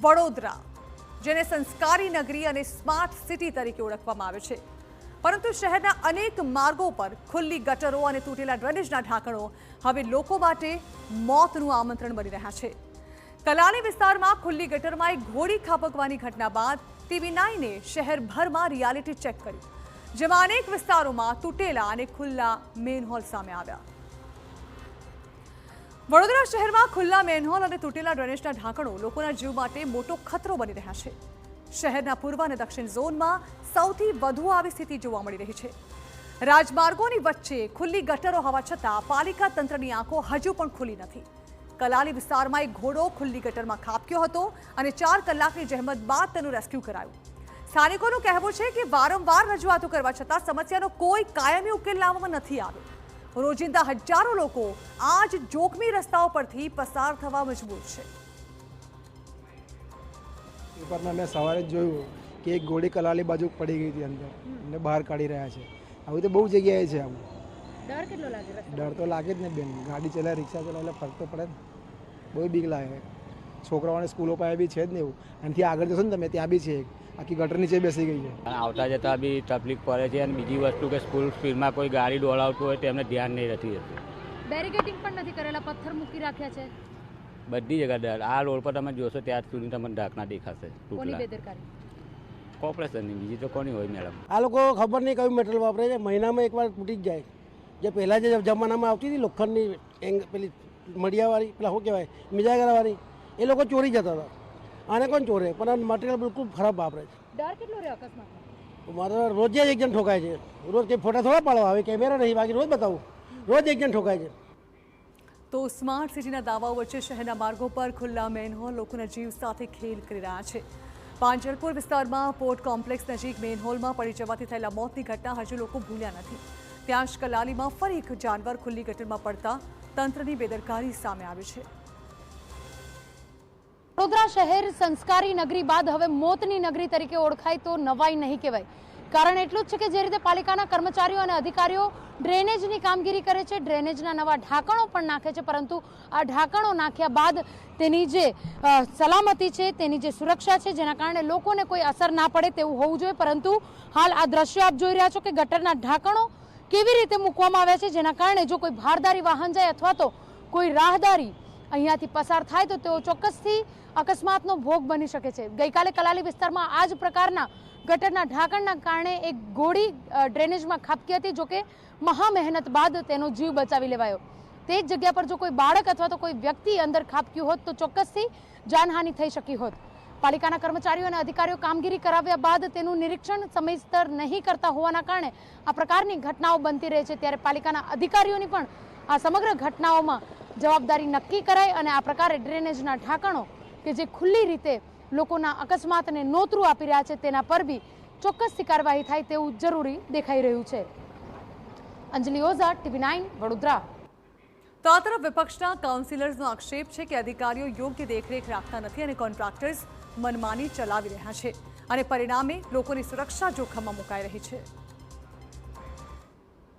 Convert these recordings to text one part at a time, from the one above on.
વડોદરા, જેને સંસ્કારી નગરી અને સ્માર્ટ સિટી તરીકે ઓળખવામાં આવે છે, પરંતુ શહેરના અનેક માર્ગો પર ખુલ્લી ગટરો અને તૂટેલા ડ્રેનેજના ઢાંકણો હવે લોકો માટે મોતનું આમંત્રણ બની રહ્યા છે. કલાલી વિસ્તારમાં ખુલ્લી ગટરમાં એક ઘોડી ખાબકવાની ઘટના બાદ TV9 શહેરભરમાં રિયાલિટી ચેક કર્યું, જેમાં અનેક વિસ્તારોમાં તૂટેલા અને ખુલ્લા મેનહોલ સામે આવ્યા. વડોદરા શહેરમાં ખુલ્લા મેનહોલ અને તૂટેલા ડ્રેનેજના ઢાંકણો લોકોના જીવ માટે મોટો ખતરો બની રહ્યા છે. શહેરના પૂર્વ અને દક્ષિણ ઝોનમાં સૌથી વધુ આવી સ્થિતિ જોવા મળી રહી છે. રાજમાર્ગોની વચ્ચે ખુલ્લી ગટરો હોવા છતાં પાલિકા તંત્રની આંખો હજુ પણ ખુલ્લી નથી. કલાલી વિસ્તારમાં એક ઘોડો ખુલ્લી ગટરમાં ખાબક્યો હતો અને 4 કલાકની જહેમત બાદ તેનું રેસ્ક્યુ કરાયું. સ્થાનિકોનું કહેવું છે કે વારંવાર રજૂઆતો કરવા છતાં સમસ્યાનો કોઈ કાયમી ઉકેલ લાવવામાં નથી આવ્યો. રોજિંદા હજારો લોકો આ જ જોખમી રસ્તાઓ પરથી પસાર થવા મજબૂર છે. પેપરમાં મેં સવારે જોયું કે એક ઘોડી કલાલી બાજુ પડી ગઈ હતી અંદર અને બહાર કાઢી રહ્યા છે. આવું તો બહુ જગ્યાએ છે. આવું ડર કેટલો લાગે? ડર તો લાગે જ ને બેન, ગાડી ચલાવે, રિક્ષા ચલાવે એટલે ફરક તો પડે ને. બહુ બીક લાગે. છોકરાઓને સ્કૂલો પાસે બી છે જ ને એવું. એનાથી આગળ જશો ને તમે, ત્યાં બી છે આખી ગટર નીચે બેસી ગઈ છે. આવતા જતા બી તકલીફ પડે છે. અને બીજી વસ્તુ કે સ્કૂલ સ્પીડમાં કોઈ ગાડી દોડાવતું હોય તેમને ધ્યાન નહીં નથી રહેતું. બેરિકેડિંગ પણ નથી કરેલા, પથ્થર મૂકી રાખ્યા છે બધી જગ્યા ડર. આ રોડ પર તમે જોશો ત્યાં સુધી તમને ઢાંકણા દેખાશે. કોની બેદરકારી? કોર્પોરેશનની, બીજી તો કોની હોય મેડમ? આ લોકો ખબર નહીં કયું મટીરિયલ વાપરે છે. મહિનામાં એકવાર તૂટી જ જાય. જે પહેલાં જે જમાનામાં આવતી હતી લોખંડની પેલી મડિયાવાળી, પેલા શું કહેવાય, મિજાગરાવાળી, એ લોકો ચોરી જતા હતા. આને કોણ ચોરે? પણ આ મટીરિયલ બિલકુલ ખરાબ વાપરે છે. ડર કેટલો રહે અકસ્માતમાં? મારે રોજ એક જણ ઠોકાય છે. રોજ કંઈ ફોટા થોડા પાડવા આવે, કેમેરા નહીં, બાકી રોજ બતાવું. રોજ એક જણ ઠોકાય છે. તો સ્માર્ટ સિટીના દાવાઓ વચ્ચે શહેરના માર્ગો પર ખુલ્લા મેનહોલ લોકોના જીવ સાથે ખેલ કરી રહ્યા છે. પાંજલપુર વિસ્તારમાં પોર્ટ કોમ્પ્લેક્સ નજીક મેનહોલમાં પડી જવાથી થયેલા મોતની ઘટના હજુ લોકો ભૂલ્યા નથી. ત્યાં જ કલાલીમાં ફરી એક જાનવર ખુલ્લી ગટરમાં પડતા તંત્રની બેદરકારી સામે આવી છે. વડોદરા શહેર સંસ્કારી નગરી બાદ હવે મોતની નગરી તરીકે ઓળખાય તો નવાઈ નહીં કહેવાય. કારણ એટલું જ છે કે જે રીતે પાલિકાના કર્મચારીઓ અને અધિકારીઓ ડ્રેનેજની કામગીરી કરે છે, ડ્રેનેજના નવા ઢાંકણો પણ નાખે છે, પરંતુ આ ઢાંકણો નાખ્યા બાદ તેની જે સલામતી છે, તેની જે સુરક્ષા છે, જેના કારણે લોકોને કોઈ અસર ના પડે તેવું હોવું જોઈએ. પરંતુ હાલ આ દ્રશ્યો આપ જોઈ રહ્યા છો કે ગટરના ઢાંકણો કેવી રીતે મૂકવામાં આવ્યા છે, જેના કારણે જો કોઈ ભારદારી વાહન જાય અથવા તો કોઈ રાહદારી અહીંયાથી પસાર થાય તો તેઓ ચોક્કસથી અકસ્માતનો ભોગ બની શકે છે. ગઈકાલે કલાલી વિસ્તારમાં આ જ પ્રકારના ગટરના ઢાંકણના કારણે એક ઘોડી ડ્રેનેજમાં ખાબકી હતી, જોકે મહા મહેનત બાદ તેનો જીવ બચાવી લેવાયો. તે જ જગ્યા પર જો કોઈ બાળક અથવા તો કોઈ વ્યક્તિ અંદર ખાબક્યું હોત તો ચોક્કસથી જાનહાનિ થઈ શકી હોત. પાલિકાના કર્મચારીઓ અને અધિકારીઓ કામગીરી કરાવ્યા બાદ તેનું નિરીક્ષણ સમયસર નહીં કરતા હોવાના કારણે આ પ્રકારની ઘટનાઓ બનતી રહે છે. ત્યારે પાલિકાના અધિકારીઓની પણ આ સમગ્ર ઘટનાઓમાં જવાબદારી નક્કી કરાય અને આ પ્રકારે ડ્રેનેજના ઢાંકણો કે જે ખુલ્લી રીતે લોકોના અકસ્માતને નોતરું આપી રહ્યા છે તેના પર બી ચોક્કસથી કાર્યવાહી થાય તેવું જરૂરી દેખાઈ રહ્યું છે. અંજલિ ઓઝા, TV9 વડોદરા. તો આ તરફ વિપક્ષના કાઉન્સિલર્સનો આક્ષેપ છે કે અધિકારીઓ યોગ્ય દેખરેખ રાખતા નથી અને કોન્ટ્રાક્ટર્સ મનમાની ચલાવી રહ્યા છે અને પરિણામે લોકોની સુરક્ષા જોખમમાં મુકાઈ રહી છે.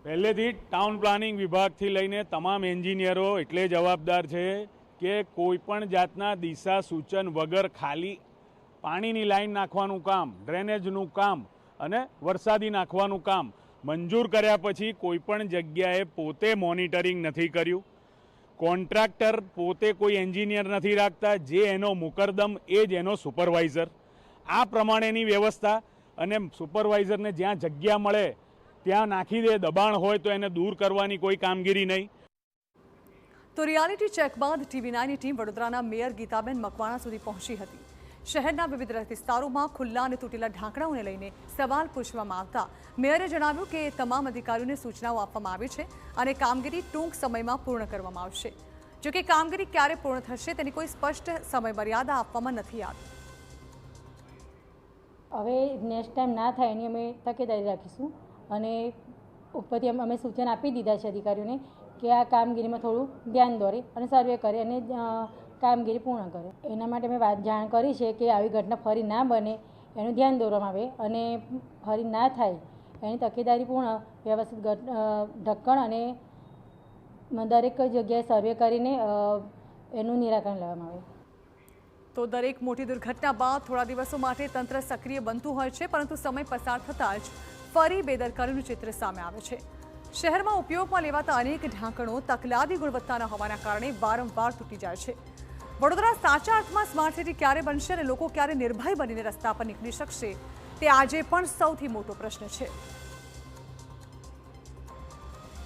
પહેલેથી ટાઉન પ્લાનિંગ વિભાગથી લઈને તમામ એન્જિનિયરો એટલે જવાબદાર છે કે કોઈ પણ જાતના દિશા સૂચન વગર ખાલી પાણીની લાઈન નાખવાનું કામ, ડ્રેનેજનું કામ અને વરસાદી નાખવાનું કામ મંજૂર કર્યા પછી કોઈ પણ જગ્યાએ પોતે મોનિટરિંગ નથી કર્યું. કોન્ટ્રાક્ટર પોતે કોઈ એન્જિનિયર નથી રાખતા, જે એનો મુકરદમ એ જ એનો સુપરવાઇઝર. આ પ્રમાણેની વ્યવસ્થા અને સુપરવાઇઝરને જ્યાં જગ્યા મળે ત્યાં નાખી દે, દબાણ હોય તો એને દૂર કરવાની કોઈ કામગીરી નહીં. તો રિયાલિટી ચેક બાદ TV9ની ટીમ વડોદરાના મેયર ગીતાબેન મકવાણા સુધી પહોંચી હતી. શહેરના વિવિધ વિસ્તારોમાં ખુલ્લા અને તૂટેલા ઢાંકણાઓને લઈને સવાલ પૂછવામાં આવતા મેયરે જણાવ્યું કે તમામ અધિકારીઓને સૂચનાઓ આપવામાં આવી છે અને કામગીરી ટૂંક સમયમાં પૂર્ણ કરવામાં આવશે. જોકે કામગીરી ક્યારે પૂર્ણ થશે તેની કોઈ સ્પષ્ટ સમયમર્યાદા આપવામાં નથી આવી. હવે નેક્સ્ટ ટાઈમ ના થાય એની અમે તકેદારી રાખીશું અને ઉપરથી અમે સૂચન આપી દીધા છે અધિકારીઓને કે આ કામગીરીમાં થોડું ધ્યાન દોરે અને સર્વે કરે અને કામગીરી પૂર્ણ કરે. એના માટે મેં જાણ કરી છે કે આવી ઘટના ફરી ના બને એનું ધ્યાન દોરવામાં આવે અને ફરી ના થાય એની તકેદારી પૂર્ણ વ્યવસ્થિત ઢક્કણ અને દરેક જગ્યાએ સર્વે કરીને એનું નિરાકરણ લેવામાં આવે. તો દરેક મોટી દુર્ઘટના બાદ થોડા દિવસો માટે તંત્ર સક્રિય બનતું હોય છે, પરંતુ સમય પસાર થતાં જ ફરી બેદરકારીનું ચિત્ર સામે આવે છે. શહેરમાં ઉપયોગમાં લેવાતા અનેક ઢાંકણો તકલાદી ગુણવત્તાના હોવાના કારણે વારંવાર તૂટી જાય છે. વડોદરા સાચા અર્થમાં સ્માર્ટ સિટી ક્યારે બનશે અને લોકો ક્યારે નિર્ભય બનીને રસ્તા પર નીકળી શકશે, તે આજે પણ સૌથી મોટો પ્રશ્ન છે.